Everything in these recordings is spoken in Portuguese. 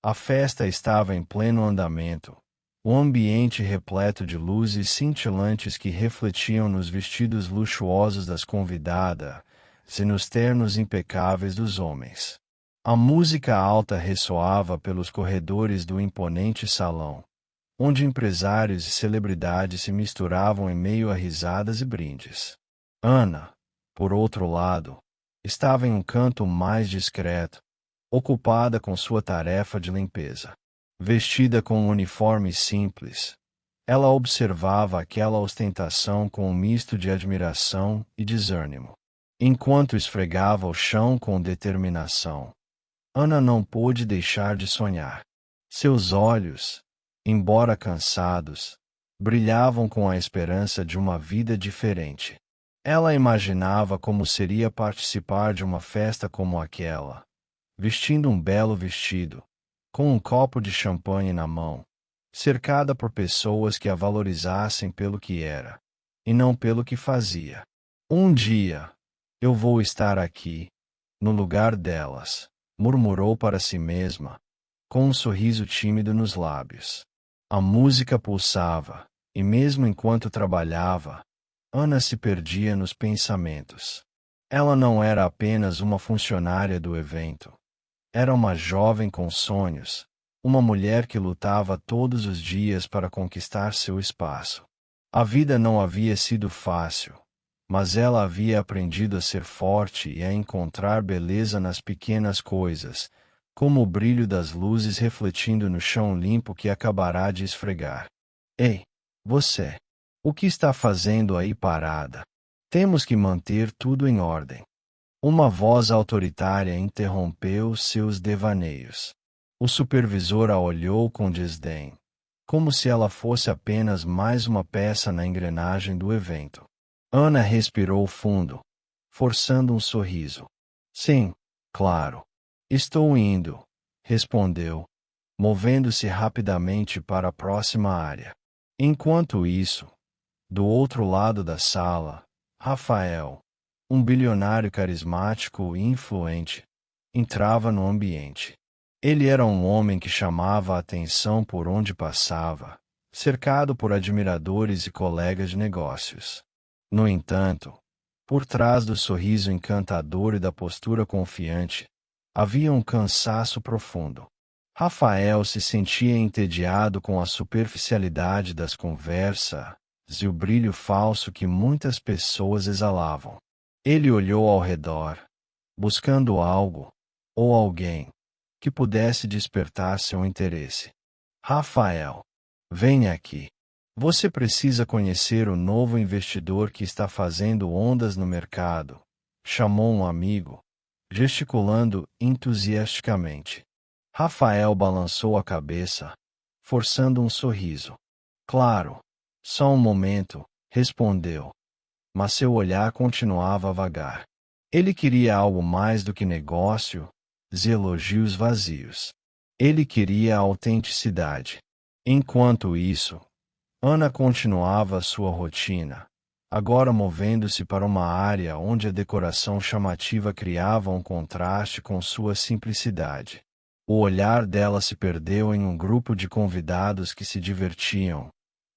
A festa estava em pleno andamento, o ambiente repleto de luzes cintilantes que refletiam nos vestidos luxuosos das convidadas e nos ternos impecáveis dos homens. A música alta ressoava pelos corredores do imponente salão, onde empresários e celebridades se misturavam em meio a risadas e brindes. Ana, por outro lado, estava em um canto mais discreto, ocupada com sua tarefa de limpeza. Vestida com um uniforme simples, ela observava aquela ostentação com um misto de admiração e desânimo. Enquanto esfregava o chão com determinação, Ana não pôde deixar de sonhar. Seus olhos, embora cansados, brilhavam com a esperança de uma vida diferente. Ela imaginava como seria participar de uma festa como aquela, vestindo um belo vestido, com um copo de champanhe na mão, cercada por pessoas que a valorizassem pelo que era, e não pelo que fazia. Um dia, eu vou estar aqui, no lugar delas, murmurou para si mesma, com um sorriso tímido nos lábios. A música pulsava, e mesmo enquanto trabalhava, Ana se perdia nos pensamentos. Ela não era apenas uma funcionária do evento. Era uma jovem com sonhos, uma mulher que lutava todos os dias para conquistar seu espaço. A vida não havia sido fácil, mas ela havia aprendido a ser forte e a encontrar beleza nas pequenas coisas, como o brilho das luzes refletindo no chão limpo que acabará de esfregar. Ei, você! O que está fazendo aí parada? Temos que manter tudo em ordem. Uma voz autoritária interrompeu seus devaneios. O supervisor a olhou com desdém, como se ela fosse apenas mais uma peça na engrenagem do evento. Ana respirou fundo, forçando um sorriso. Sim, claro. Estou indo, respondeu, movendo-se rapidamente para a próxima área. Enquanto isso, do outro lado da sala, Rafael, um bilionário carismático e influente, entrava no ambiente. Ele era um homem que chamava a atenção por onde passava, cercado por admiradores e colegas de negócios. No entanto, por trás do sorriso encantador e da postura confiante, havia um cansaço profundo. Rafael se sentia entediado com a superficialidade das conversas e o brilho falso que muitas pessoas exalavam. Ele olhou ao redor, buscando algo, ou alguém, que pudesse despertar seu interesse. Rafael, venha aqui. Você precisa conhecer o novo investidor que está fazendo ondas no mercado, chamou um amigo, gesticulando entusiasticamente. Rafael balançou a cabeça, forçando um sorriso. Claro, só um momento, respondeu. Mas seu olhar continuava vagar. Ele queria algo mais do que negócio e elogios vazios. Ele queria a autenticidade. Enquanto isso, Ana continuava sua rotina, agora movendo-se para uma área onde a decoração chamativa criava um contraste com sua simplicidade. O olhar dela se perdeu em um grupo de convidados que se divertiam,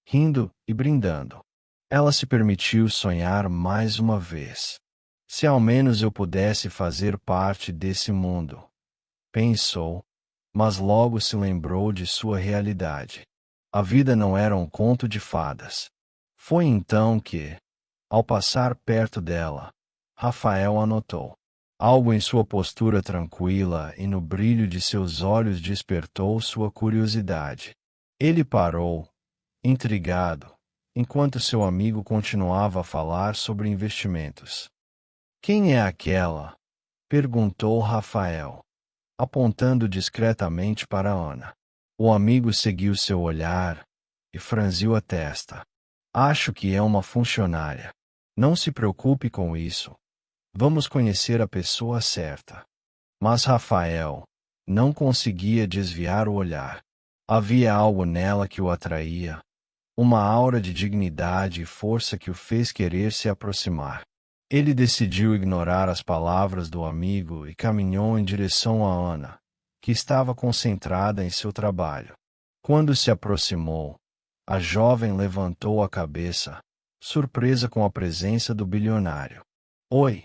rindo e brindando. Ela se permitiu sonhar mais uma vez. Se ao menos eu pudesse fazer parte desse mundo, pensou, mas logo se lembrou de sua realidade. A vida não era um conto de fadas. Foi então que, ao passar perto dela, Rafael anotou. Algo em sua postura tranquila e no brilho de seus olhos despertou sua curiosidade. Ele parou, intrigado, enquanto seu amigo continuava a falar sobre investimentos. Quem é aquela? Perguntou Rafael, apontando discretamente para Ana. O amigo seguiu seu olhar e franziu a testa. Acho que é uma funcionária. Não se preocupe com isso. Vamos conhecer a pessoa certa. Mas Rafael não conseguia desviar o olhar. Havia algo nela que o atraía, uma aura de dignidade e força que o fez querer se aproximar. Ele decidiu ignorar as palavras do amigo e caminhou em direção a Ana, que estava concentrada em seu trabalho. Quando se aproximou, a jovem levantou a cabeça, surpresa com a presença do bilionário. Oi,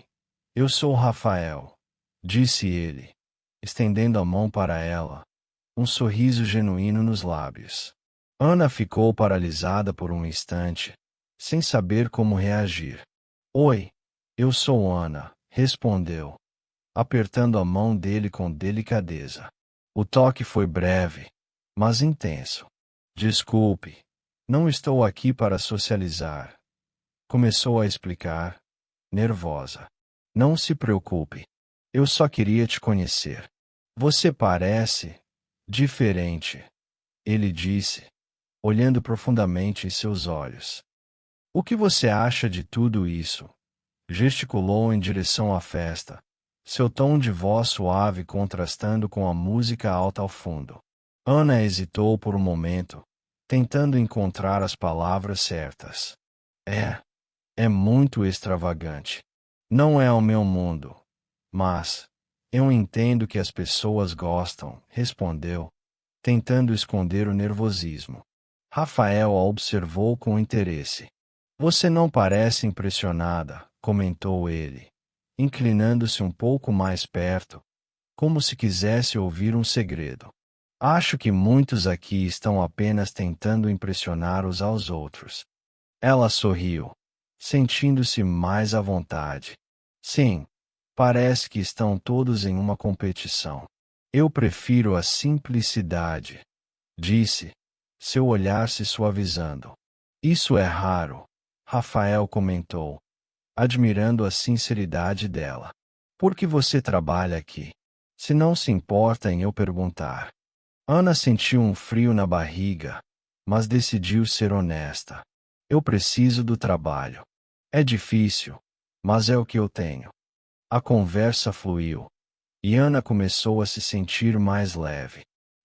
eu sou Rafael, disse ele, estendendo a mão para ela, um sorriso genuíno nos lábios. Ana ficou paralisada por um instante, sem saber como reagir. Oi, eu sou Ana, respondeu, apertando a mão dele com delicadeza. O toque foi breve, mas intenso. Desculpe, não estou aqui para socializar. Começou a explicar, nervosa. Não se preocupe. Eu só queria te conhecer. Você parece diferente, ele disse, olhando profundamente em seus olhos. O que você acha de tudo isso? Gesticulou em direção à festa, seu tom de voz suave contrastando com a música alta ao fundo. Ana hesitou por um momento, tentando encontrar as palavras certas. É muito extravagante. Não é o meu mundo. Mas eu entendo que as pessoas gostam, respondeu, tentando esconder o nervosismo. Rafael a observou com interesse. Você não parece impressionada, comentou ele, inclinando-se um pouco mais perto, como se quisesse ouvir um segredo. Acho que muitos aqui estão apenas tentando impressionar uns aos outros. Ela sorriu, sentindo-se mais à vontade. Sim, parece que estão todos em uma competição. Eu prefiro a simplicidade, disse, seu olhar se suavizando. Isso é raro, Rafael comentou, admirando a sinceridade dela. Por que você trabalha aqui? Se não se importa em eu perguntar. Ana sentiu um frio na barriga, mas decidiu ser honesta. Eu preciso do trabalho. É difícil, mas é o que eu tenho. A conversa fluiu, e Ana começou a se sentir mais leve.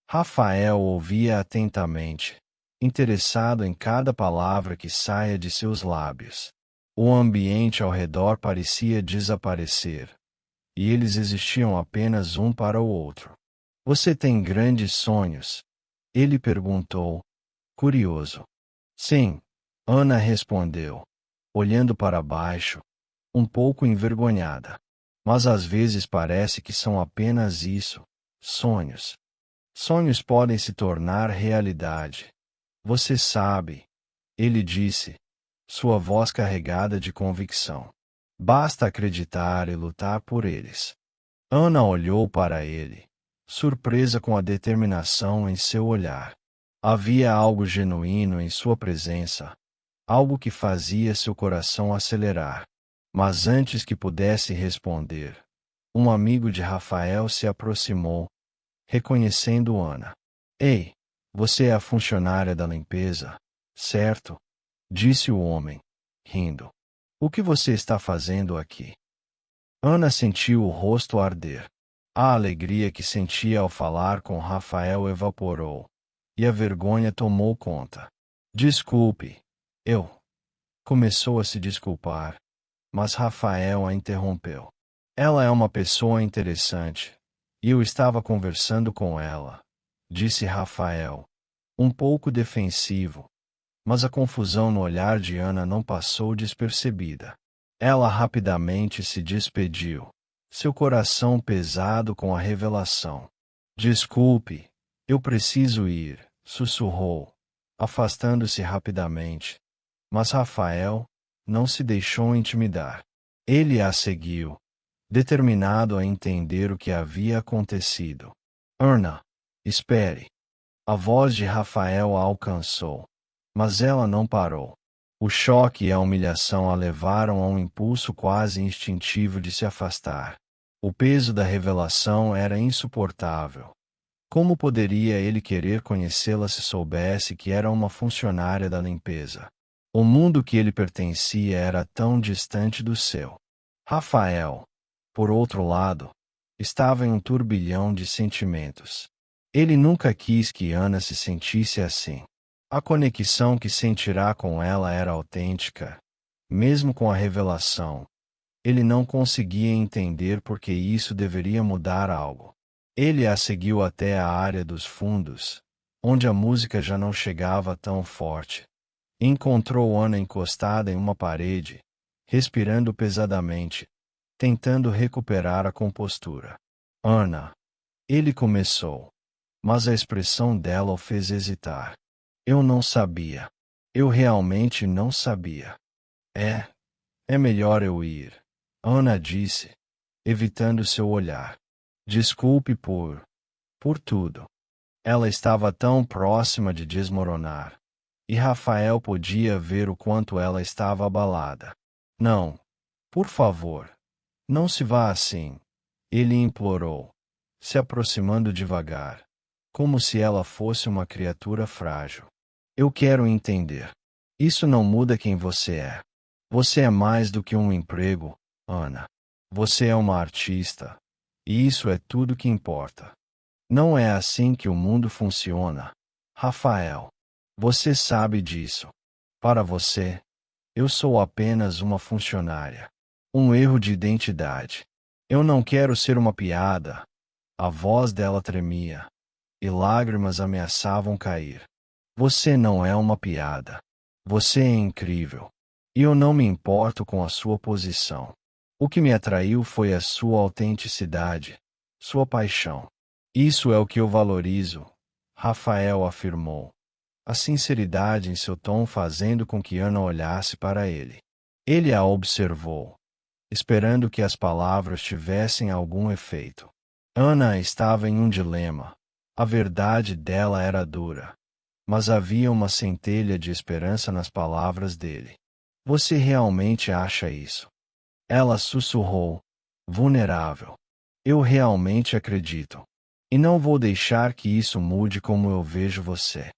Rafael ouvia atentamente, interessado em cada palavra que saia de seus lábios. O ambiente ao redor parecia desaparecer, e eles existiam apenas um para o outro. Você tem grandes sonhos? Ele perguntou, curioso. Sim, Ana respondeu, olhando para baixo, um pouco envergonhada. Mas às vezes parece que são apenas isso, sonhos. Sonhos podem se tornar realidade. Você sabe, ele disse, sua voz carregada de convicção. Basta acreditar e lutar por eles. Ana olhou para ele, surpresa com a determinação em seu olhar. Havia algo genuíno em sua presença, algo que fazia seu coração acelerar. Mas antes que pudesse responder, um amigo de Rafael se aproximou, reconhecendo Ana. Ei, você é a funcionária da limpeza, certo? Disse o homem, rindo. O que você está fazendo aqui? Ana sentiu o rosto arder. A alegria que sentia ao falar com Rafael evaporou, e a vergonha tomou conta. Desculpe, eu. Começou a se desculpar, mas Rafael a interrompeu. Ela é uma pessoa interessante, e eu estava conversando com ela, disse Rafael, um pouco defensivo, mas a confusão no olhar de Ana não passou despercebida. Ela rapidamente se despediu, seu coração pesado com a revelação. Desculpe, eu preciso ir, sussurrou, afastando-se rapidamente. Mas Rafael não se deixou intimidar. Ele a seguiu, determinado a entender o que havia acontecido. Ana, espere. A voz de Rafael a alcançou, mas ela não parou. O choque e a humilhação a levaram a um impulso quase instintivo de se afastar. O peso da revelação era insuportável. Como poderia ele querer conhecê-la se soubesse que era uma funcionária da limpeza? O mundo que ele pertencia era tão distante do seu. Rafael, por outro lado, estava em um turbilhão de sentimentos. Ele nunca quis que Ana se sentisse assim. A conexão que sentirá com ela era autêntica. Mesmo com a revelação, ele não conseguia entender por que isso deveria mudar algo. Ele a seguiu até a área dos fundos, onde a música já não chegava tão forte. Encontrou Ana encostada em uma parede, respirando pesadamente, tentando recuperar a compostura. Ana. Ele começou, mas a expressão dela o fez hesitar. Eu não sabia. Eu realmente não sabia. É melhor eu ir, Ana disse, evitando seu olhar. Desculpe por tudo. Ela estava tão próxima de desmoronar. E Rafael podia ver o quanto ela estava abalada. Não, por favor, não se vá assim, ele implorou, se aproximando devagar, como se ela fosse uma criatura frágil. Eu quero entender. Isso não muda quem você é. Você é mais do que um emprego, Ana. Você é uma artista. E isso é tudo que importa. Não é assim que o mundo funciona, Rafael. Você sabe disso. Para você, eu sou apenas uma funcionária. Um erro de identidade. Eu não quero ser uma piada. A voz dela tremia, e lágrimas ameaçavam cair. Você não é uma piada. Você é incrível. E eu não me importo com a sua posição. O que me atraiu foi a sua autenticidade, sua paixão. Isso é o que eu valorizo, Rafael afirmou, a sinceridade em seu tom fazendo com que Ana olhasse para ele. Ele a observou, esperando que as palavras tivessem algum efeito. Ana estava em um dilema. A verdade dela era dura, mas havia uma centelha de esperança nas palavras dele. Você realmente acha isso? Ela sussurrou, vulnerável. Eu realmente acredito. E não vou deixar que isso mude como eu vejo você.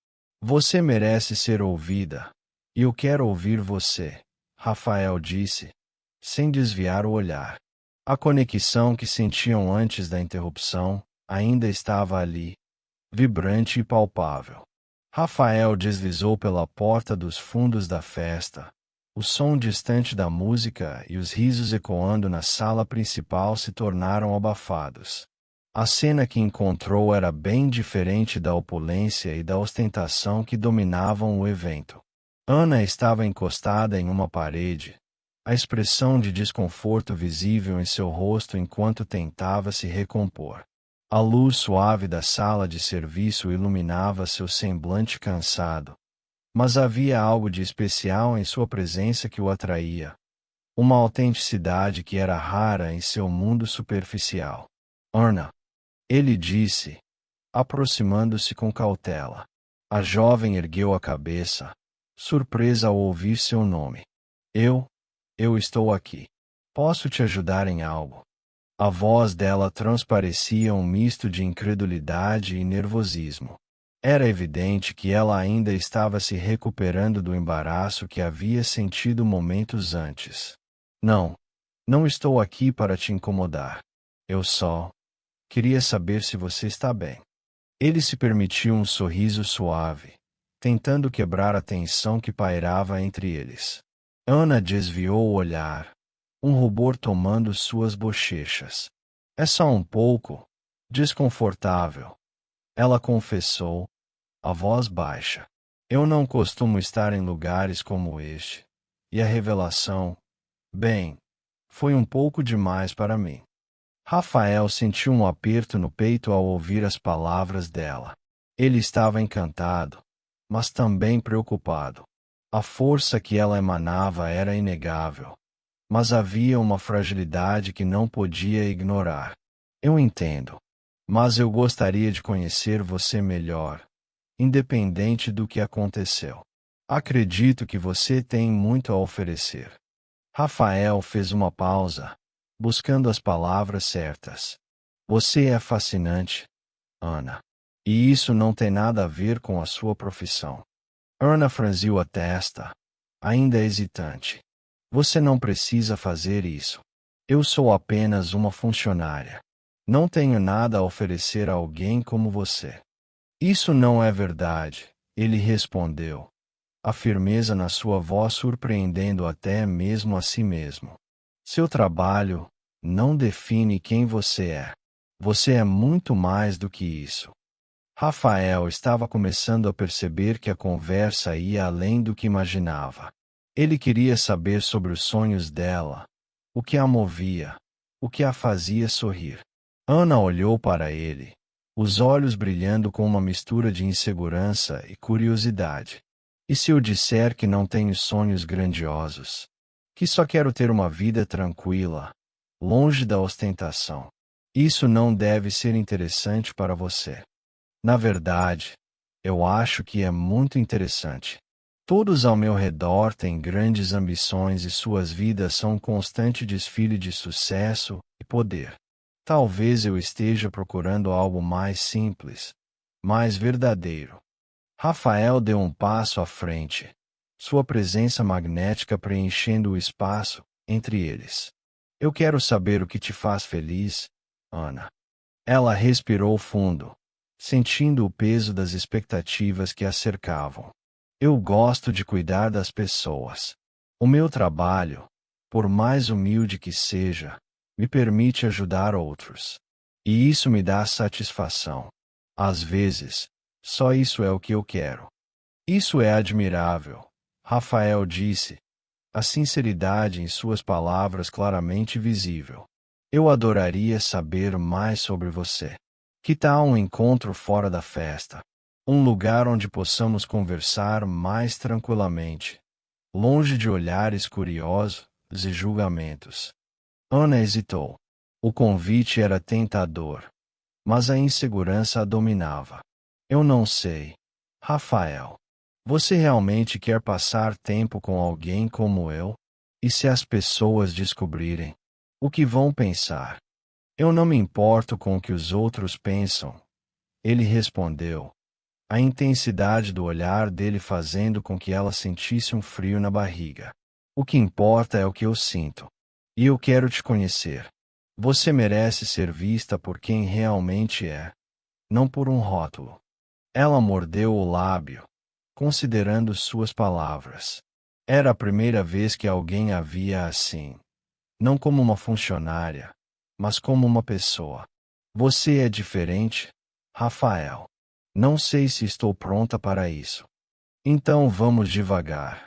Você merece ser ouvida. E eu quero ouvir você, Rafael disse, sem desviar o olhar. A conexão que sentiam antes da interrupção ainda estava ali, vibrante e palpável. Rafael deslizou pela porta dos fundos da festa. O som distante da música e os risos ecoando na sala principal se tornaram abafados. A cena que encontrou era bem diferente da opulência e da ostentação que dominavam o evento. Ana estava encostada em uma parede, a expressão de desconforto visível em seu rosto enquanto tentava se recompor. A luz suave da sala de serviço iluminava seu semblante cansado, mas havia algo de especial em sua presença que o atraía. Uma autenticidade que era rara em seu mundo superficial. Ana, ele disse, aproximando-se com cautela. A jovem ergueu a cabeça, surpresa ao ouvir seu nome. Eu estou aqui. Posso te ajudar em algo? A voz dela transparecia um misto de incredulidade e nervosismo. Era evidente que ela ainda estava se recuperando do embaraço que havia sentido momentos antes. Não estou aqui para te incomodar. Eu só queria saber se você está bem. Ele se permitiu um sorriso suave, tentando quebrar a tensão que pairava entre eles. Ana desviou o olhar, um rubor tomando suas bochechas. É só um pouco desconfortável, ela confessou, a voz baixa. Eu não costumo estar em lugares como este. E a revelação, bem, foi um pouco demais para mim. Rafael sentiu um aperto no peito ao ouvir as palavras dela. Ele estava encantado, mas também preocupado. A força que ela emanava era inegável, mas havia uma fragilidade que não podia ignorar. Eu entendo, mas eu gostaria de conhecer você melhor, independente do que aconteceu. Acredito que você tem muito a oferecer. Rafael fez uma pausa, buscando as palavras certas. Você é fascinante, Ana. E isso não tem nada a ver com a sua profissão. Ana franziu a testa, ainda hesitante. Você não precisa fazer isso. Eu sou apenas uma funcionária. Não tenho nada a oferecer a alguém como você. Isso não é verdade, ele respondeu, a firmeza na sua voz surpreendendo até mesmo a si mesmo. Seu trabalho não define quem você é. Você é muito mais do que isso. Rafael estava começando a perceber que a conversa ia além do que imaginava. Ele queria saber sobre os sonhos dela, o que a movia, o que a fazia sorrir. Ana olhou para ele, os olhos brilhando com uma mistura de insegurança e curiosidade. E se eu disser que não tenho sonhos grandiosos? Que só quero ter uma vida tranquila, longe da ostentação. Isso não deve ser interessante para você. Na verdade, eu acho que é muito interessante. Todos ao meu redor têm grandes ambições e suas vidas são um constante desfile de sucesso e poder. Talvez eu esteja procurando algo mais simples, mais verdadeiro. Rafael deu um passo à frente, sua presença magnética preenchendo o espaço entre eles. Eu quero saber o que te faz feliz, Ana. Ela respirou fundo, sentindo o peso das expectativas que a cercavam. Eu gosto de cuidar das pessoas. O meu trabalho, por mais humilde que seja, me permite ajudar outros. E isso me dá satisfação. Às vezes, só isso é o que eu quero. Isso é admirável, Rafael disse, a sinceridade em suas palavras claramente visível. Eu adoraria saber mais sobre você. Que tal um encontro fora da festa? Um lugar onde possamos conversar mais tranquilamente, longe de olhares curiosos e julgamentos. Ana hesitou. O convite era tentador, mas a insegurança a dominava. Eu não sei. Rafael, você realmente quer passar tempo com alguém como eu? E se as pessoas descobrirem? O que vão pensar? Eu não me importo com o que os outros pensam. Ele respondeu, a intensidade do olhar dele fazendo com que ela sentisse um frio na barriga. O que importa é o que eu sinto. E eu quero te conhecer. Você merece ser vista por quem realmente é, não por um rótulo. Ela mordeu o lábio, considerando suas palavras. Era a primeira vez que alguém a via assim. Não como uma funcionária, mas como uma pessoa. Você é diferente, Rafael. Não sei se estou pronta para isso. Então vamos devagar.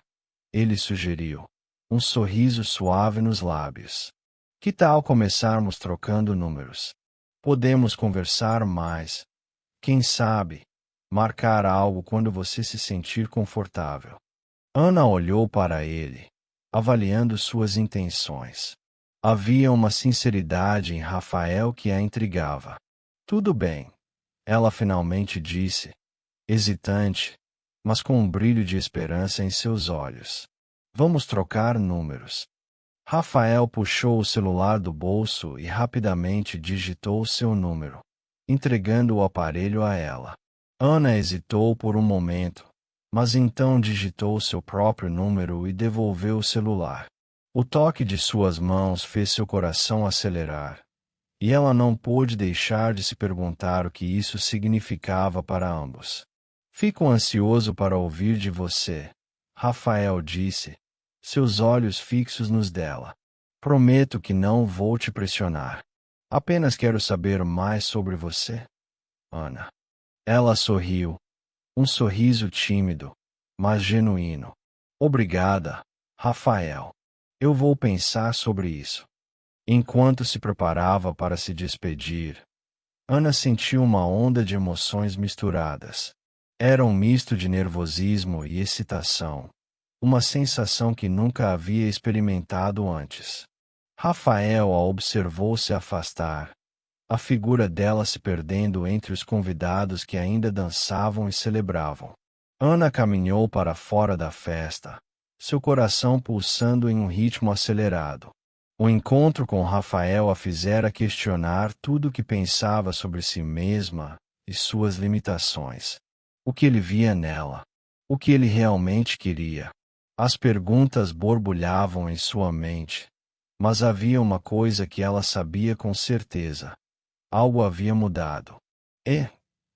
Ele sugeriu, um sorriso suave nos lábios. Que tal começarmos trocando números? Podemos conversar mais. Quem sabe, marcar algo quando você se sentir confortável. Ana olhou para ele, avaliando suas intenções. Havia uma sinceridade em Rafael que a intrigava. Tudo bem, ela finalmente disse, hesitante, mas com um brilho de esperança em seus olhos. Vamos trocar números. Rafael puxou o celular do bolso e rapidamente digitou seu número, entregando o aparelho a ela. Ana hesitou por um momento, mas então digitou seu próprio número e devolveu o celular. O toque de suas mãos fez seu coração acelerar, e ela não pôde deixar de se perguntar o que isso significava para ambos. Fico ansioso para ouvir de você, Rafael disse, seus olhos fixos nos dela. Prometo que não vou te pressionar. Apenas quero saber mais sobre você, Ana. Ela sorriu, um sorriso tímido, mas genuíno. Obrigada, Rafael. Eu vou pensar sobre isso. Enquanto se preparava para se despedir, Ana sentiu uma onda de emoções misturadas. Era um misto de nervosismo e excitação, uma sensação que nunca havia experimentado antes. Rafael a observou se afastar, a figura dela se perdendo entre os convidados que ainda dançavam e celebravam. Ana caminhou para fora da festa, seu coração pulsando em um ritmo acelerado. O encontro com Rafael a fizera questionar tudo o que pensava sobre si mesma e suas limitações. O que ele via nela? O que ele realmente queria? As perguntas borbulhavam em sua mente, mas havia uma coisa que ela sabia com certeza. Algo havia mudado. E,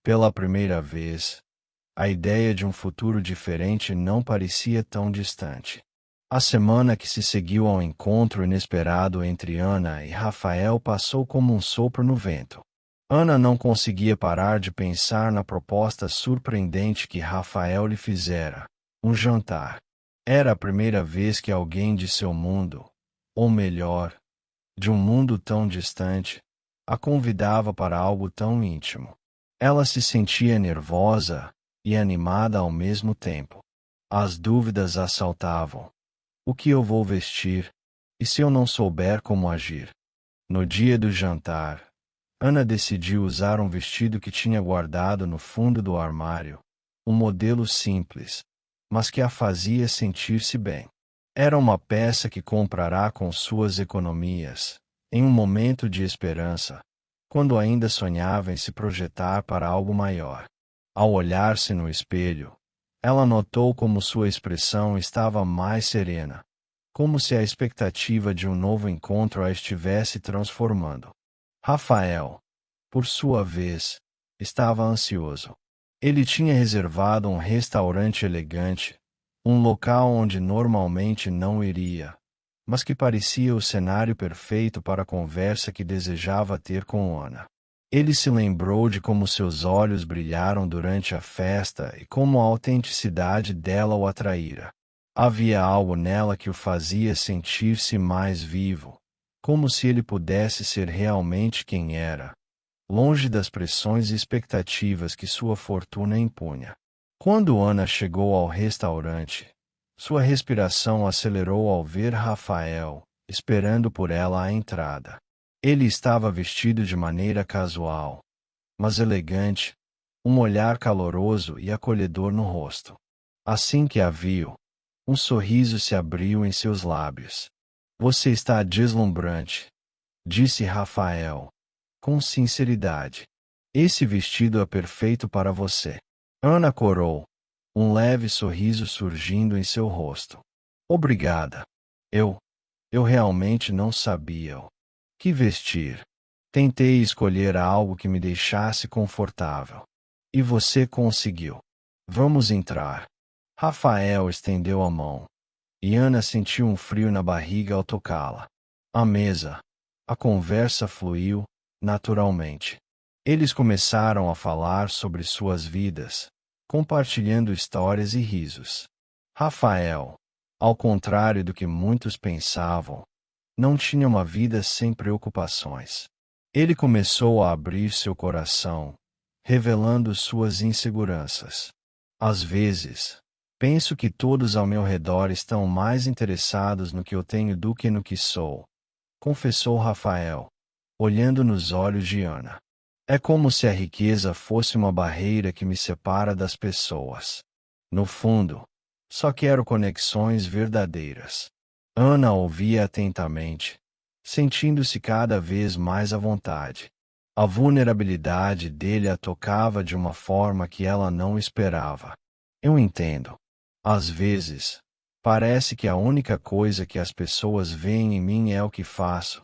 pela primeira vez, a ideia de um futuro diferente não parecia tão distante. A semana que se seguiu ao encontro inesperado entre Ana e Rafael passou como um sopro no vento. Ana não conseguia parar de pensar na proposta surpreendente que Rafael lhe fizera. Um jantar. Era a primeira vez que alguém de seu mundo, ou melhor, de um mundo tão distante, a convidava para algo tão íntimo. Ela se sentia nervosa e animada ao mesmo tempo. As dúvidas assaltavam. O que eu vou vestir? E se eu não souber como agir? No dia do jantar, Ana decidiu usar um vestido que tinha guardado no fundo do armário, um modelo simples, mas que a fazia sentir-se bem. Era uma peça que comprará com suas economias, em um momento de esperança, quando ainda sonhava em se projetar para algo maior. Ao olhar-se no espelho, ela notou como sua expressão estava mais serena, como se a expectativa de um novo encontro a estivesse transformando. Rafael, por sua vez, estava ansioso. Ele tinha reservado um restaurante elegante, um local onde normalmente não iria, mas que parecia o cenário perfeito para a conversa que desejava ter com Ana. Ele se lembrou de como seus olhos brilharam durante a festa e como a autenticidade dela o atraíra. Havia algo nela que o fazia sentir-se mais vivo, como se ele pudesse ser realmente quem era, longe das pressões e expectativas que sua fortuna impunha. Quando Ana chegou ao restaurante, sua respiração acelerou ao ver Rafael, esperando por ela à entrada. Ele estava vestido de maneira casual, mas elegante, um olhar caloroso e acolhedor no rosto. Assim que a viu, um sorriso se abriu em seus lábios. Você está deslumbrante, disse Rafael, com sinceridade. Esse vestido é perfeito para você. Ana corou, um leve sorriso surgindo em seu rosto. Obrigada. Eu realmente não sabia o que vestir. Tentei escolher algo que me deixasse confortável. E você conseguiu. Vamos entrar. Rafael estendeu a mão. E Ana sentiu um frio na barriga ao tocá-la. À mesa, a conversa fluiu, naturalmente. Eles começaram a falar sobre suas vidas, compartilhando histórias e risos. Rafael, ao contrário do que muitos pensavam, não tinha uma vida sem preocupações. Ele começou a abrir seu coração, revelando suas inseguranças. Às vezes, penso que todos ao meu redor estão mais interessados no que eu tenho do que no que sou, confessou Rafael, olhando nos olhos de Ana. É como se a riqueza fosse uma barreira que me separa das pessoas. No fundo, só quero conexões verdadeiras. Ana ouvia atentamente, sentindo-se cada vez mais à vontade. A vulnerabilidade dele a tocava de uma forma que ela não esperava. Eu entendo. Às vezes, parece que a única coisa que as pessoas veem em mim é o que faço,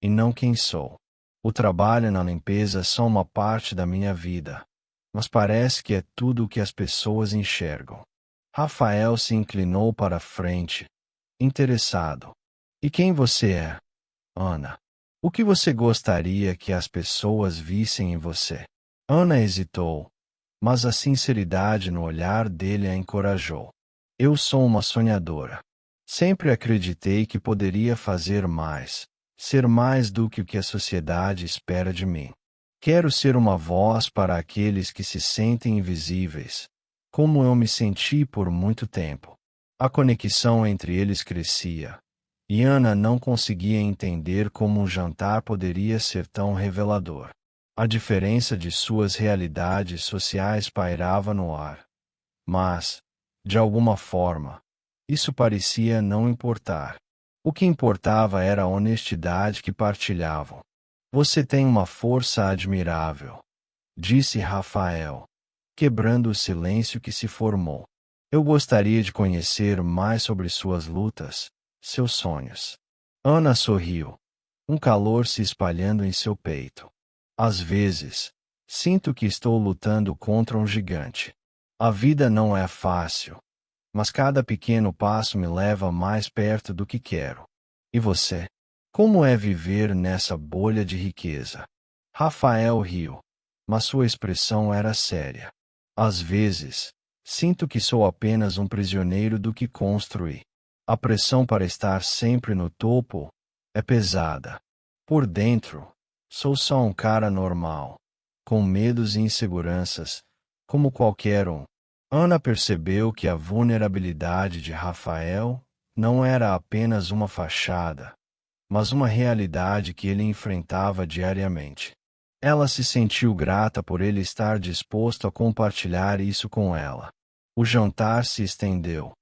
e não quem sou. O trabalho na limpeza é só uma parte da minha vida, mas parece que é tudo o que as pessoas enxergam. Rafael se inclinou para a frente, interessado. E quem você é, Ana? O que você gostaria que as pessoas vissem em você? Ana hesitou, mas a sinceridade no olhar dele a encorajou. Eu sou uma sonhadora. Sempre acreditei que poderia fazer mais, ser mais do que o que a sociedade espera de mim. Quero ser uma voz para aqueles que se sentem invisíveis, como eu me senti por muito tempo. A conexão entre eles crescia, e Ana não conseguia entender como um jantar poderia ser tão revelador. A diferença de suas realidades sociais pairava no ar. Mas, de alguma forma, isso parecia não importar. O que importava era a honestidade que partilhavam. Você tem uma força admirável, disse Rafael, quebrando o silêncio que se formou. Eu gostaria de conhecer mais sobre suas lutas, seus sonhos. Ana sorriu, um calor se espalhando em seu peito. Às vezes, sinto que estou lutando contra um gigante. A vida não é fácil, mas cada pequeno passo me leva mais perto do que quero. E você? Como é viver nessa bolha de riqueza? Rafael riu, mas sua expressão era séria. Às vezes, sinto que sou apenas um prisioneiro do que construí. A pressão para estar sempre no topo é pesada. Por dentro, sou só um cara normal, com medos e inseguranças, como qualquer um. Ana percebeu que a vulnerabilidade de Rafael não era apenas uma fachada, mas uma realidade que ele enfrentava diariamente. Ela se sentiu grata por ele estar disposto a compartilhar isso com ela. O jantar se estendeu,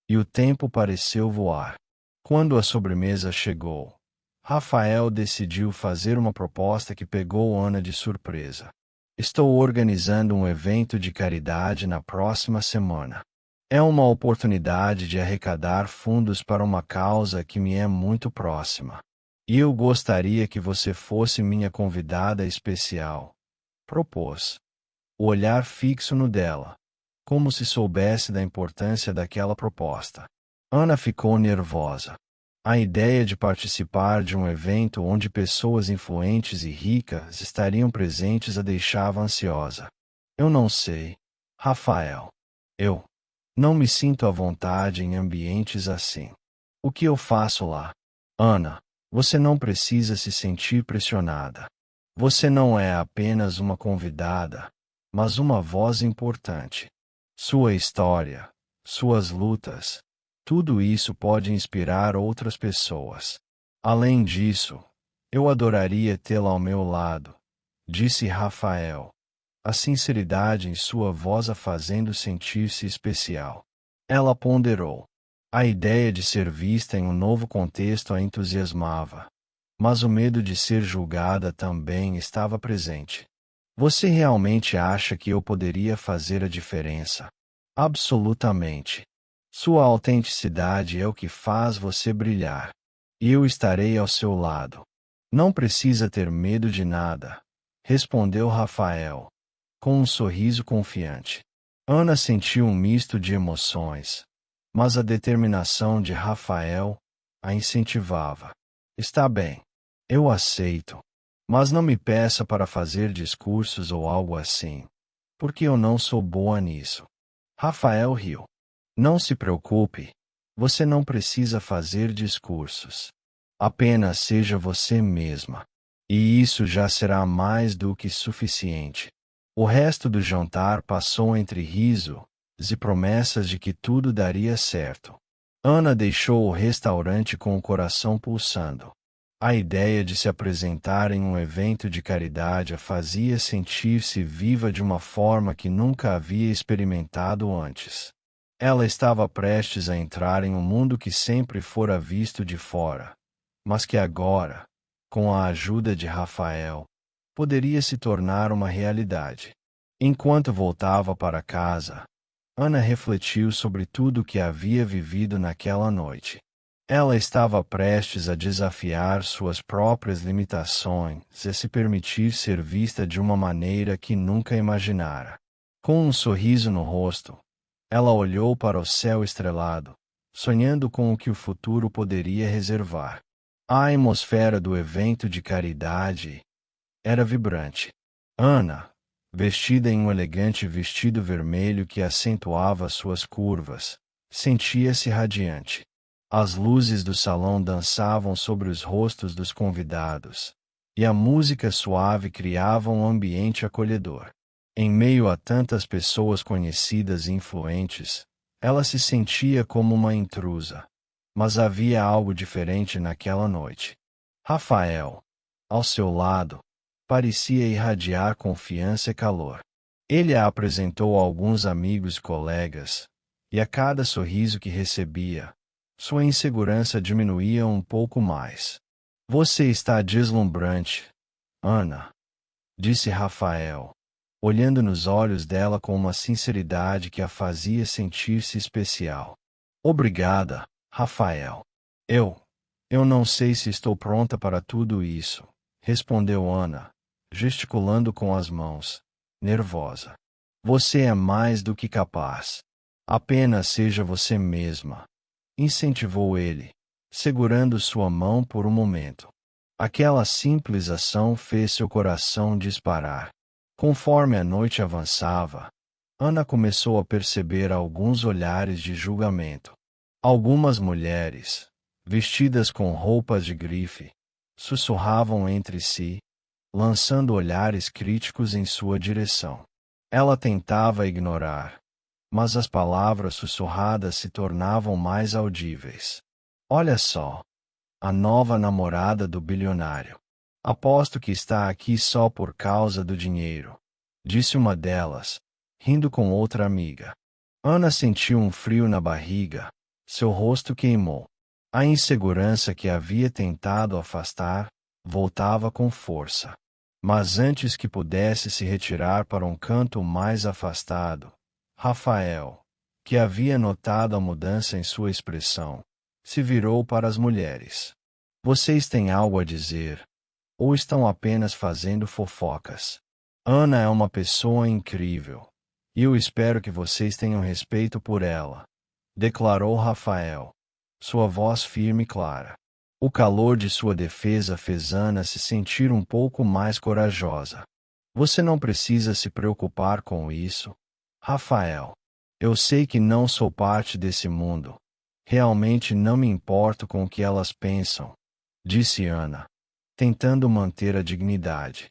e o tempo pareceu voar. Quando a sobremesa chegou, Rafael decidiu fazer uma proposta que pegou Ana de surpresa. Estou organizando um evento de caridade na próxima semana. É uma oportunidade de arrecadar fundos para uma causa que me é muito próxima. E eu gostaria que você fosse minha convidada especial, propôs. O olhar fixo no dela, como se soubesse da importância daquela proposta. Ana ficou nervosa. A ideia de participar de um evento onde pessoas influentes e ricas estariam presentes a deixava ansiosa. Eu não sei, Rafael. Eu não me sinto à vontade em ambientes assim. O que eu faço lá? Ana, você não precisa se sentir pressionada. Você não é apenas uma convidada, mas uma voz importante. Sua história, suas lutas, tudo isso pode inspirar outras pessoas. Além disso, eu adoraria tê-la ao meu lado, disse Rafael, a sinceridade em sua voz a fazendo sentir-se especial. Ela ponderou. A ideia de ser vista em um novo contexto a entusiasmava, mas o medo de ser julgada também estava presente. Você realmente acha que eu poderia fazer a diferença? Absolutamente. Sua autenticidade é o que faz você brilhar. E eu estarei ao seu lado. Não precisa ter medo de nada, respondeu Rafael, com um sorriso confiante. Ana sentiu um misto de emoções, mas a determinação de Rafael a incentivava. Está bem, eu aceito, mas não me peça para fazer discursos ou algo assim, porque eu não sou boa nisso. Rafael riu. Não se preocupe, você não precisa fazer discursos. Apenas seja você mesma. E isso já será mais do que suficiente. O resto do jantar passou entre risos e promessas de que tudo daria certo. Ana deixou o restaurante com o coração pulsando. A ideia de se apresentar em um evento de caridade a fazia sentir-se viva de uma forma que nunca havia experimentado antes. Ela estava prestes a entrar em um mundo que sempre fora visto de fora, mas que agora, com a ajuda de Rafael, poderia se tornar uma realidade. Enquanto voltava para casa, Ana refletiu sobre tudo o que havia vivido naquela noite. Ela estava prestes a desafiar suas próprias limitações e se permitir ser vista de uma maneira que nunca imaginara. Com um sorriso no rosto, ela olhou para o céu estrelado, sonhando com o que o futuro poderia reservar. A atmosfera do evento de caridade era vibrante. Ana, vestida em um elegante vestido vermelho que acentuava suas curvas, sentia-se radiante. As luzes do salão dançavam sobre os rostos dos convidados, e a música suave criava um ambiente acolhedor. Em meio a tantas pessoas conhecidas e influentes, ela se sentia como uma intrusa. Mas havia algo diferente naquela noite. Rafael, ao seu lado, parecia irradiar confiança e calor. Ele a apresentou a alguns amigos e colegas, e a cada sorriso que recebia, sua insegurança diminuía um pouco mais. Você está deslumbrante, Ana, disse Rafael, olhando nos olhos dela com uma sinceridade que a fazia sentir-se especial. Obrigada, Rafael. Eu não sei se estou pronta para tudo isso, respondeu Ana, gesticulando com as mãos, nervosa. Você é mais do que capaz. Apenas seja você mesma, incentivou ele, segurando sua mão por um momento. Aquela simples ação fez seu coração disparar. Conforme a noite avançava, Ana começou a perceber alguns olhares de julgamento. Algumas mulheres, vestidas com roupas de grife, sussurravam entre si, lançando olhares críticos em sua direção. Ela tentava ignorar, mas as palavras sussurradas se tornavam mais audíveis. Olha só, a nova namorada do bilionário. Aposto que está aqui só por causa do dinheiro, disse uma delas, rindo com outra amiga. Ana sentiu um frio na barriga, seu rosto queimou. A insegurança que havia tentado afastar voltava com força. Mas antes que pudesse se retirar para um canto mais afastado, Rafael, que havia notado a mudança em sua expressão, se virou para as mulheres. Vocês têm algo a dizer? Ou estão apenas fazendo fofocas? Ana é uma pessoa incrível, e eu espero que vocês tenham respeito por ela, declarou Rafael, sua voz firme e clara. O calor de sua defesa fez Ana se sentir um pouco mais corajosa. Você não precisa se preocupar com isso, Rafael. Eu sei que não sou parte desse mundo. Realmente não me importo com o que elas pensam, disse Ana, tentando manter a dignidade.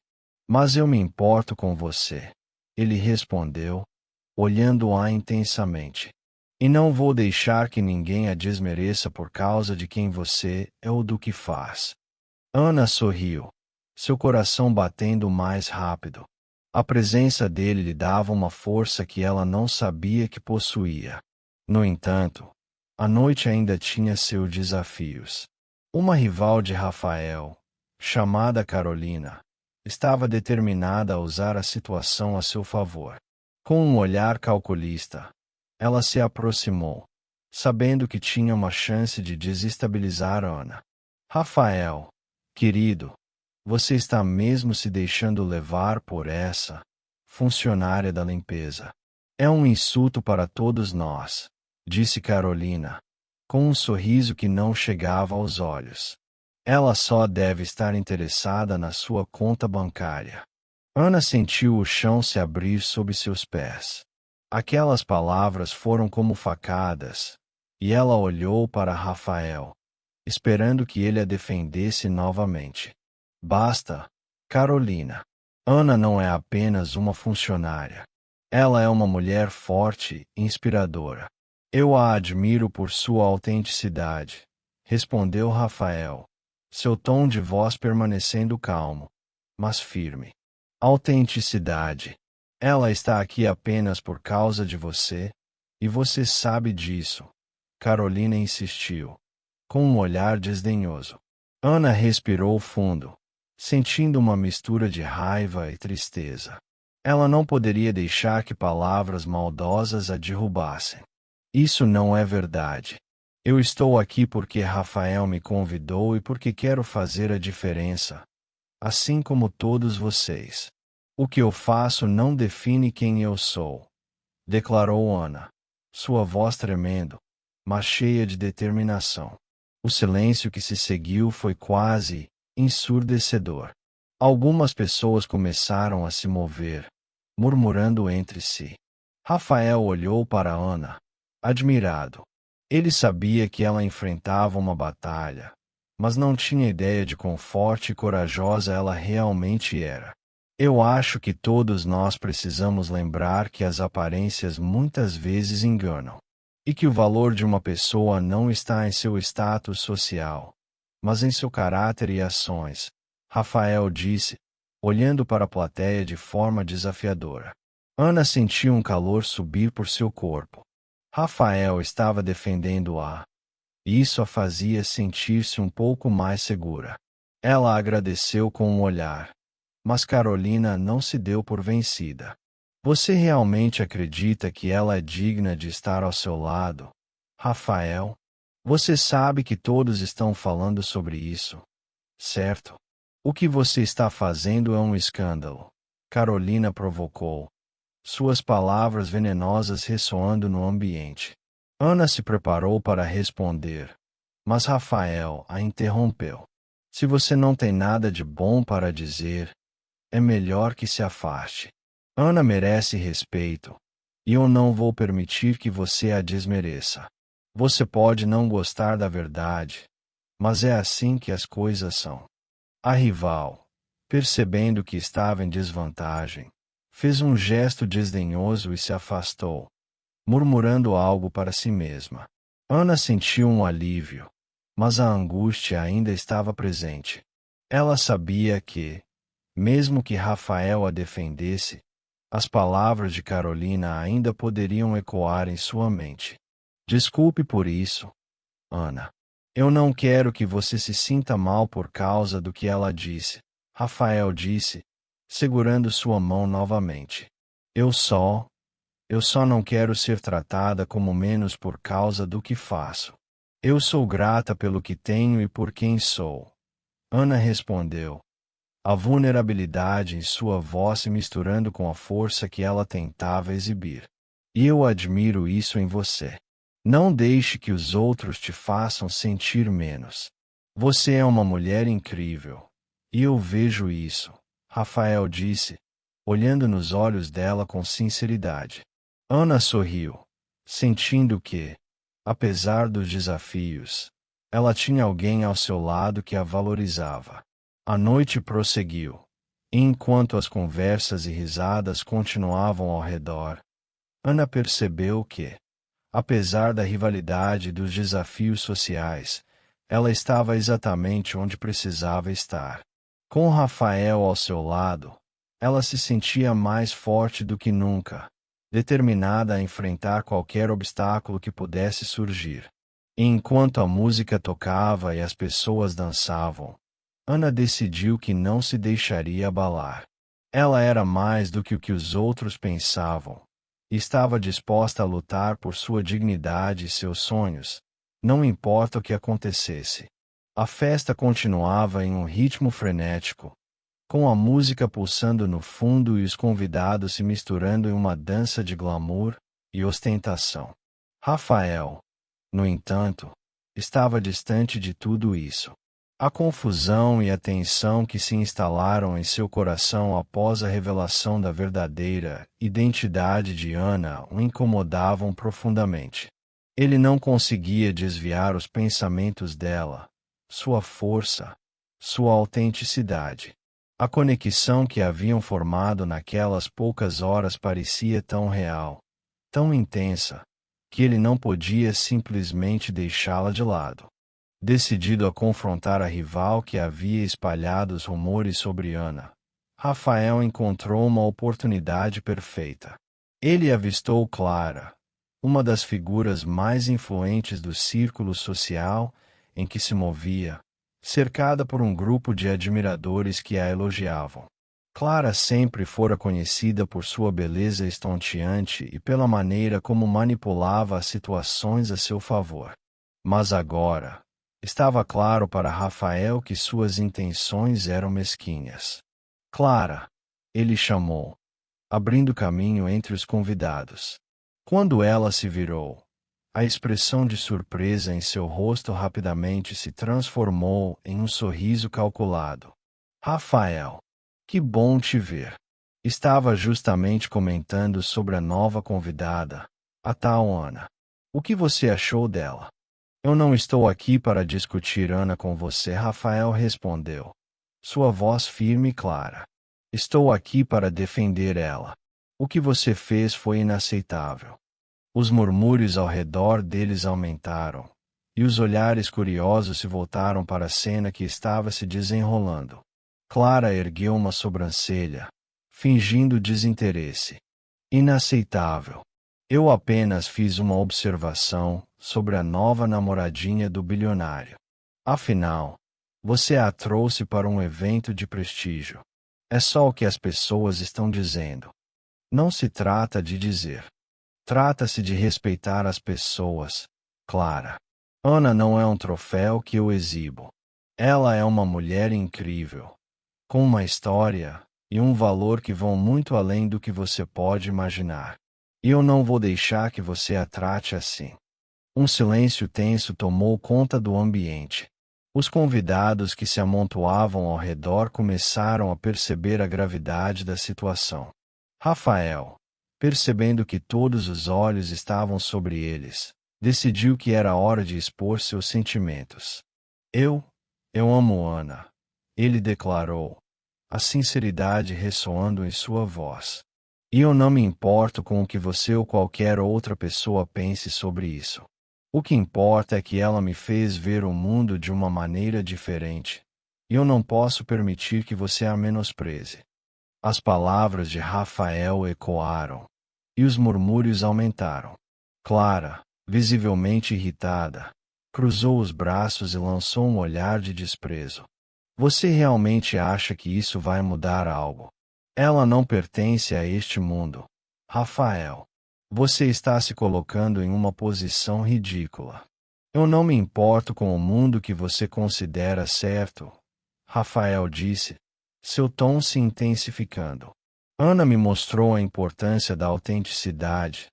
Mas eu me importo com você, ele respondeu, olhando-a intensamente. E não vou deixar que ninguém a desmereça por causa de quem você é ou do que faz. Ana sorriu, seu coração batendo mais rápido. A presença dele lhe dava uma força que ela não sabia que possuía. No entanto, a noite ainda tinha seus desafios. Uma rival de Rafael, chamada Carolina, estava determinada a usar a situação a seu favor. Com um olhar calculista, ela se aproximou, sabendo que tinha uma chance de desestabilizar Ana. Rafael, querido, você está mesmo se deixando levar por essa funcionária da limpeza. É um insulto para todos nós, disse Carolina, com um sorriso que não chegava aos olhos. Ela só deve estar interessada na sua conta bancária. Ana sentiu o chão se abrir sob seus pés. Aquelas palavras foram como facadas, e ela olhou para Rafael, esperando que ele a defendesse novamente. Basta, Carolina. Ana não é apenas uma funcionária. Ela é uma mulher forte e inspiradora. Eu a admiro por sua autenticidade, respondeu Rafael, seu tom de voz permanecendo calmo, mas firme. Autenticidade. Ela está aqui apenas por causa de você, e você sabe disso. Carolina insistiu, com um olhar desdenhoso. Ana respirou fundo, sentindo uma mistura de raiva e tristeza. Ela não poderia deixar que palavras maldosas a derrubassem. Isso não é verdade. Eu estou aqui porque Rafael me convidou e porque quero fazer a diferença, assim como todos vocês. O que eu faço não define quem eu sou, declarou Ana, sua voz tremendo, mas cheia de determinação. O silêncio que se seguiu foi quase ensurdecedor. Algumas pessoas começaram a se mover, murmurando entre si. Rafael olhou para Ana, admirado. Ele sabia que ela enfrentava uma batalha, mas não tinha ideia de quão forte e corajosa ela realmente era. Eu acho que todos nós precisamos lembrar que as aparências muitas vezes enganam, e que o valor de uma pessoa não está em seu status social, mas em seu caráter e ações, Rafael disse, olhando para a plateia de forma desafiadora. Ana sentiu um calor subir por seu corpo. Rafael estava defendendo-a, e isso a fazia sentir-se um pouco mais segura. Ela agradeceu com um olhar. Mas Carolina não se deu por vencida. Você realmente acredita que ela é digna de estar ao seu lado, Rafael? Você sabe que todos estão falando sobre isso, certo? O que você está fazendo é um escândalo. Carolina provocou, suas palavras venenosas ressoando no ambiente. Ana se preparou para responder, mas Rafael a interrompeu. Se você não tem nada de bom para dizer, é melhor que se afaste. Ana merece respeito, e eu não vou permitir que você a desmereça. Você pode não gostar da verdade, mas é assim que as coisas são. A rival, percebendo que estava em desvantagem, fez um gesto desdenhoso e se afastou, murmurando algo para si mesma. Ana sentiu um alívio, mas a angústia ainda estava presente. Ela sabia que, mesmo que Rafael a defendesse, as palavras de Carolina ainda poderiam ecoar em sua mente. Desculpe por isso, Ana. Eu não quero que você se sinta mal por causa do que ela disse, Rafael disse, segurando sua mão novamente. Eu só não quero ser tratada como menos por causa do que faço. Eu sou grata pelo que tenho e por quem sou. Ana respondeu, a vulnerabilidade em sua voz se misturando com a força que ela tentava exibir. E eu admiro isso em você. Não deixe que os outros te façam sentir menos. Você é uma mulher incrível. E eu vejo isso, Rafael disse, olhando nos olhos dela com sinceridade. Ana sorriu, sentindo que, apesar dos desafios, ela tinha alguém ao seu lado que a valorizava. A noite prosseguiu. E enquanto as conversas e risadas continuavam ao redor, Ana percebeu que, apesar da rivalidade e dos desafios sociais, ela estava exatamente onde precisava estar. Com Rafael ao seu lado, ela se sentia mais forte do que nunca, determinada a enfrentar qualquer obstáculo que pudesse surgir. E enquanto a música tocava e as pessoas dançavam, Ana decidiu que não se deixaria abalar. Ela era mais do que o que os outros pensavam. E estava disposta a lutar por sua dignidade e seus sonhos, não importa o que acontecesse. A festa continuava em um ritmo frenético, com a música pulsando no fundo e os convidados se misturando em uma dança de glamour e ostentação. Rafael, no entanto, estava distante de tudo isso. A confusão e a tensão que se instalaram em seu coração após a revelação da verdadeira identidade de Ana o incomodavam profundamente. Ele não conseguia desviar os pensamentos dela, sua força, sua autenticidade. A conexão que haviam formado naquelas poucas horas parecia tão real, tão intensa, que ele não podia simplesmente deixá-la de lado. Decidido a confrontar a rival que havia espalhado os rumores sobre Ana, Rafael encontrou uma oportunidade perfeita. Ele avistou Clara, uma das figuras mais influentes do círculo social em que se movia, cercada por um grupo de admiradores que a elogiavam. Clara sempre fora conhecida por sua beleza estonteante e pela maneira como manipulava as situações a seu favor. Mas agora, estava claro para Rafael que suas intenções eram mesquinhas. Clara, ele chamou, abrindo caminho entre os convidados. Quando ela se virou, a expressão de surpresa em seu rosto rapidamente se transformou em um sorriso calculado. Rafael, que bom te ver. Estava justamente comentando sobre a nova convidada, a tal Ana. O que você achou dela? Eu não estou aqui para discutir Ana com você, Rafael respondeu. Sua voz firme e clara. Estou aqui para defender ela. O que você fez foi inaceitável. Os murmúrios ao redor deles aumentaram, e os olhares curiosos se voltaram para a cena que estava se desenrolando. Clara ergueu uma sobrancelha, fingindo desinteresse. Inaceitável. Eu apenas fiz uma observação sobre a nova namoradinha do bilionário. Afinal, você a trouxe para um evento de prestígio. É só o que as pessoas estão dizendo. Não se trata de dizer. Trata-se de respeitar as pessoas, Clara. Ana não é um troféu que eu exibo. Ela é uma mulher incrível, com uma história e um valor que vão muito além do que você pode imaginar. E eu não vou deixar que você a trate assim. Um silêncio tenso tomou conta do ambiente. Os convidados que se amontoavam ao redor começaram a perceber a gravidade da situação. Rafael, percebendo que todos os olhos estavam sobre eles, decidiu que era hora de expor seus sentimentos. Eu amo Ana, ele declarou, a sinceridade ressoando em sua voz. E eu não me importo com o que você ou qualquer outra pessoa pense sobre isso. O que importa é que ela me fez ver o mundo de uma maneira diferente, e eu não posso permitir que você a menospreze. As palavras de Rafael ecoaram, e os murmúrios aumentaram. Clara, visivelmente irritada, cruzou os braços e lançou um olhar de desprezo. Você realmente acha que isso vai mudar algo? Ela não pertence a este mundo. Rafael, você está se colocando em uma posição ridícula. Eu não me importo com o mundo que você considera certo, Rafael disse, seu tom se intensificando. Ana me mostrou a importância da autenticidade,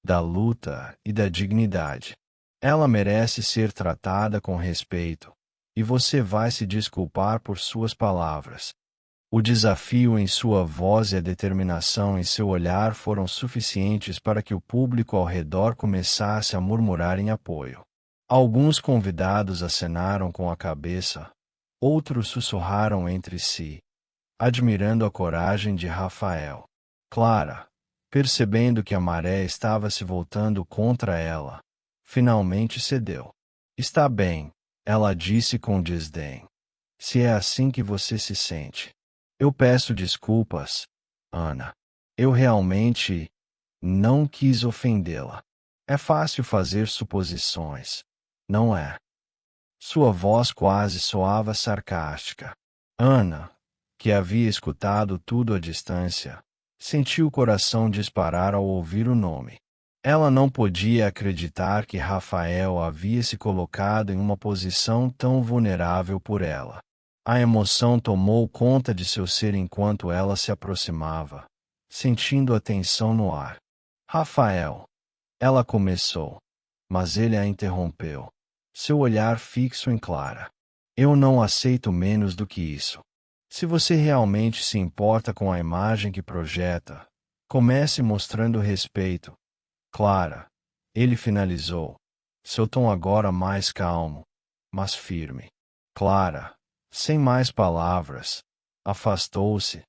da luta e da dignidade. Ela merece ser tratada com respeito, e você vai se desculpar por suas palavras. O desafio em sua voz e a determinação em seu olhar foram suficientes para que o público ao redor começasse a murmurar em apoio. Alguns convidados acenaram com a cabeça, outros sussurraram entre si, admirando a coragem de Rafael. Clara, percebendo que a maré estava se voltando contra ela, finalmente cedeu. Está bem, ela disse com desdém. Se é assim que você se sente. Eu peço desculpas, Ana. Eu realmente não quis ofendê-la. É fácil fazer suposições, não é? Sua voz quase soava sarcástica. Ana, que havia escutado tudo à distância, sentiu o coração disparar ao ouvir o nome. Ela não podia acreditar que Rafael havia se colocado em uma posição tão vulnerável por ela. A emoção tomou conta de seu ser enquanto ela se aproximava, sentindo a tensão no ar. Rafael, ela começou, mas ele a interrompeu, seu olhar fixo em Clara. Eu não aceito menos do que isso. Se você realmente se importa com a imagem que projeta, comece mostrando respeito. Clara, ele finalizou, seu tom agora mais calmo, mas firme. Clara, sem mais palavras, afastou-se,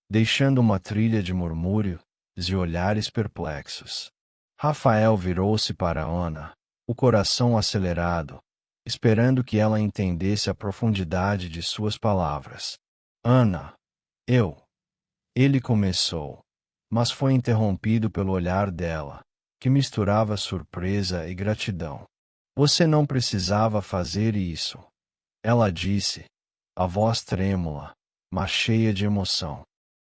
deixando uma trilha de murmúrios e olhares perplexos. Rafael virou-se para Ana, o coração acelerado, esperando que ela entendesse a profundidade de suas palavras. Ana, ele começou, mas foi interrompido pelo olhar dela, que misturava surpresa e gratidão. Você não precisava fazer isso, ela disse, a voz trêmula, mas cheia de emoção.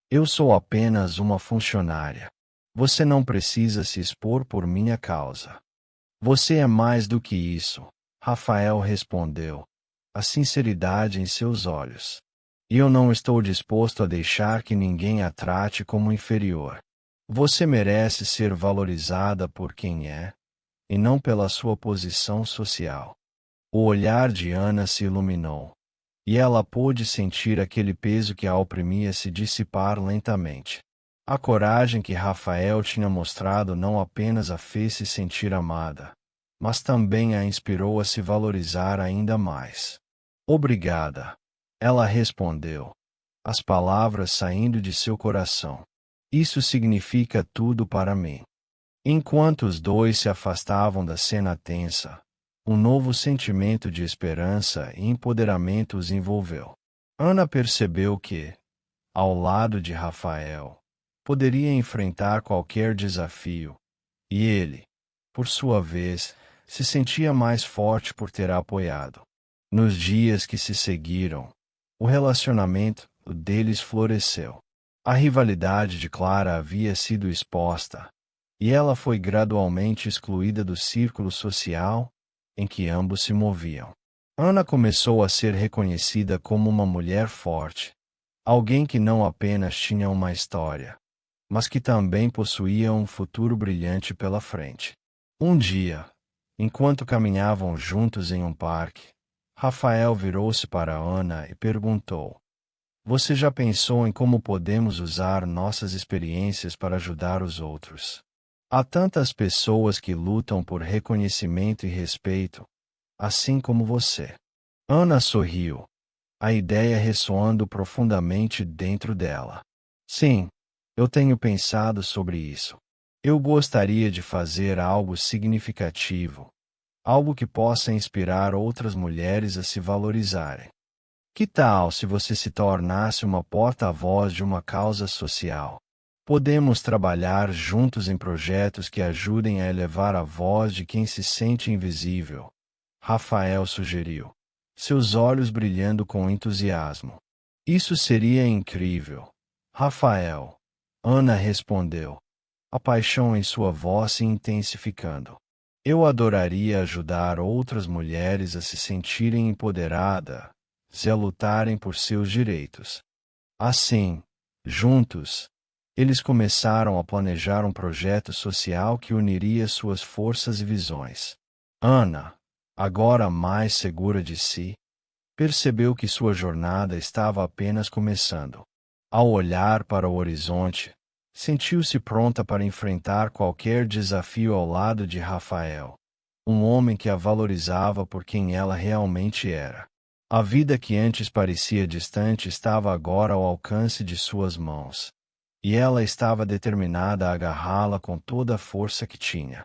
Eu sou apenas uma funcionária. Você não precisa se expor por minha causa. Você é mais do que isso, Rafael respondeu, a sinceridade em seus olhos. E eu não estou disposto a deixar que ninguém a trate como inferior. Você merece ser valorizada por quem é, e não pela sua posição social. O olhar de Ana se iluminou, e ela pôde sentir aquele peso que a oprimia se dissipar lentamente. A coragem que Rafael tinha mostrado não apenas a fez se sentir amada, mas também a inspirou a se valorizar ainda mais. Obrigada, ela respondeu, as palavras saindo de seu coração. Isso significa tudo para mim. Enquanto os dois se afastavam da cena tensa, um novo sentimento de esperança e empoderamento os envolveu. Ana percebeu que, ao lado de Rafael, poderia enfrentar qualquer desafio, e ele, por sua vez, se sentia mais forte por ter a apoiado. Nos dias que se seguiram, o relacionamento deles floresceu. A rivalidade de Clara havia sido exposta, e ela foi gradualmente excluída do círculo social em que ambos se moviam. Ana começou a ser reconhecida como uma mulher forte, alguém que não apenas tinha uma história, mas que também possuía um futuro brilhante pela frente. Um dia, enquanto caminhavam juntos em um parque, Rafael virou-se para Ana e perguntou: Você já pensou em como podemos usar nossas experiências para ajudar os outros? Há tantas pessoas que lutam por reconhecimento e respeito, assim como você. Ana sorriu, a ideia ressoando profundamente dentro dela. Sim, eu tenho pensado sobre isso. Eu gostaria de fazer algo significativo, algo que possa inspirar outras mulheres a se valorizarem. Que tal se você se tornasse uma porta-voz de uma causa social? Podemos trabalhar juntos em projetos que ajudem a elevar a voz de quem se sente invisível, Rafael sugeriu, seus olhos brilhando com entusiasmo. Isso seria incrível, Rafael. Ana respondeu, a paixão em sua voz se intensificando. Eu adoraria ajudar outras mulheres a se sentirem empoderadas e a lutarem por seus direitos. Assim, juntos, eles começaram a planejar um projeto social que uniria suas forças e visões. Ana, agora mais segura de si, percebeu que sua jornada estava apenas começando. Ao olhar para o horizonte, sentiu-se pronta para enfrentar qualquer desafio ao lado de Rafael, um homem que a valorizava por quem ela realmente era. A vida que antes parecia distante estava agora ao alcance de suas mãos, e ela estava determinada a agarrá-la com toda a força que tinha.